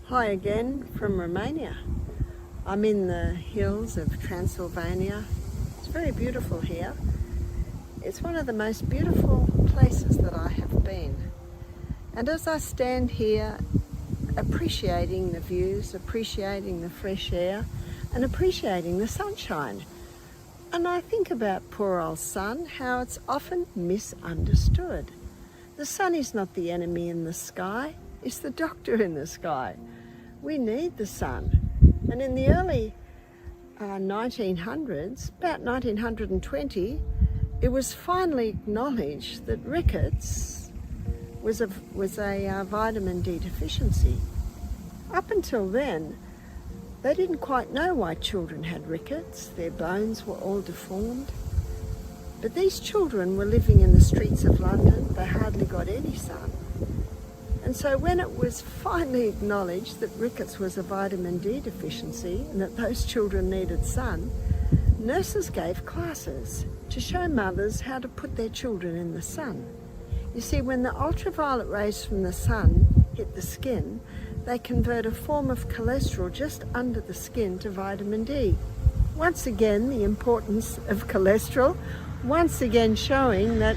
Hi again from Romania. I'm in the hills of Transylvania. It's very beautiful here. It's one of the most beautiful places that I have been. And as I stand here appreciating the views, appreciating the fresh air, and appreciating the sunshine, and I think about poor old sun, how it's often misunderstood. The sun is not the enemy in the sky, it's the doctor in the sky. We need the sun. And in the early 1900s, about 1920, it was finally acknowledged that rickets was a vitamin D deficiency. Up until then, they didn't quite know why children had rickets. Their bones were all deformed. But these children were living in the streets of London. They hardly got any sun. And so when it was finally acknowledged that rickets was a vitamin D deficiency and that those children needed sun, nurses gave classes to show mothers how to put their children in the sun. You see, when the ultraviolet rays from the sun hit the skin, they convert a form of cholesterol just under the skin to vitamin D. Once again, the importance of cholesterol, once again showing that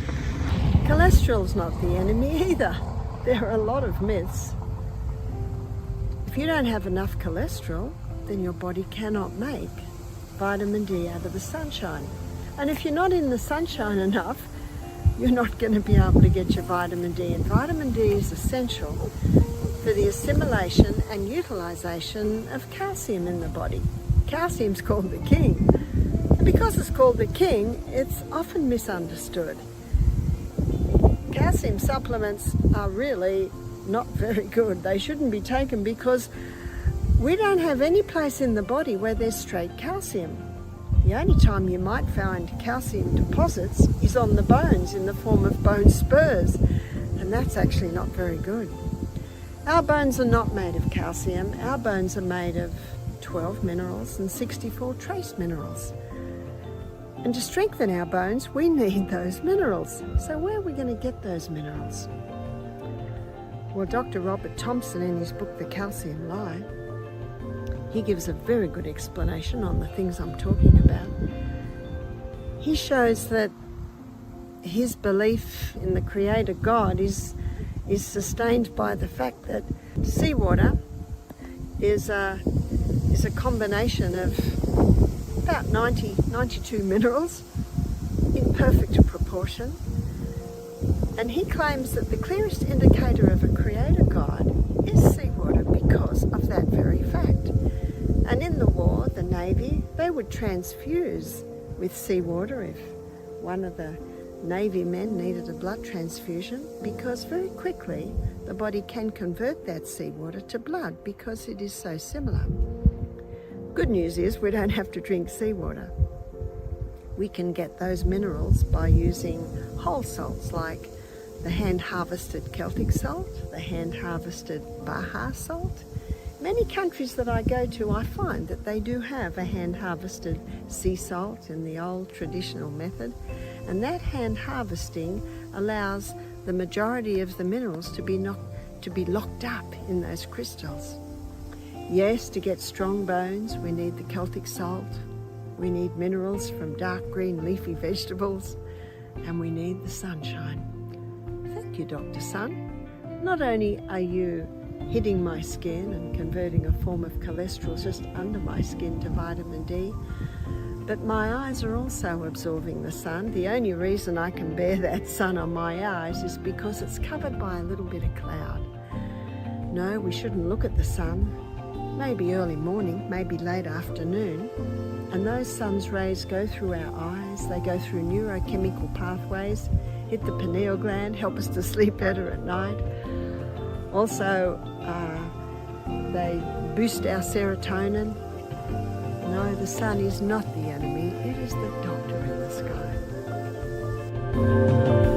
cholesterol's not the enemy either. There are a lot of myths. If you don't have enough cholesterol, then your body cannot make vitamin D out of the sunshine. And if you're not in the sunshine enough, you're not going to be able to get your vitamin D. And vitamin D is essential for the assimilation and utilization of calcium in the body. Calcium's called the king. And because it's called the king, it's often misunderstood. Calcium supplements are really not very good. They shouldn't be taken because we don't have any place in the body where there's straight calcium. The only time you might find calcium deposits is on the bones in the form of bone spurs, and that's actually not very good. Our bones are not made of calcium. Our bones are made of 12 minerals and 64 trace minerals. And to strengthen our bones, we need those minerals. So where are we going to get those minerals? Well, Dr. Robert Thompson, in his book, The Calcium Lie, he gives a very good explanation on the things I'm talking about. He shows that his belief in the Creator God is sustained by the fact that seawater is a combination of about 92 minerals in perfect proportion. And he claims that the clearest indicator of a Creator God is seawater because of that very fact. And in the war, the Navy, they would transfuse with seawater if one of the Navy men needed a blood transfusion, because very quickly the body can convert that seawater to blood because it is so similar. Good news is we don't have to drink seawater. We can get those minerals by using whole salts like the hand-harvested Celtic salt, the hand-harvested Baja salt. Many countries that I go to, I find that they do have a hand-harvested sea salt in the old traditional method, and that hand-harvesting allows the majority of the minerals to be locked up in those crystals. Yes, to get strong bones, we need the Celtic salt, we need minerals from dark green leafy vegetables, and we need the sunshine. Thank you, Dr. Sun. Not only are you hitting my skin and converting a form of cholesterol just under my skin to vitamin D, but my eyes are also absorbing the sun. The only reason I can bear that sun on my eyes is because it's covered by a little bit of cloud. No, we shouldn't look at the sun. Maybe early morning, maybe late afternoon, and those sun's rays go through our eyes, they go through neurochemical pathways, hit the pineal gland, help us to sleep better at night. Also, they boost our serotonin. No, the sun is not the enemy, it is the doctor in the sky.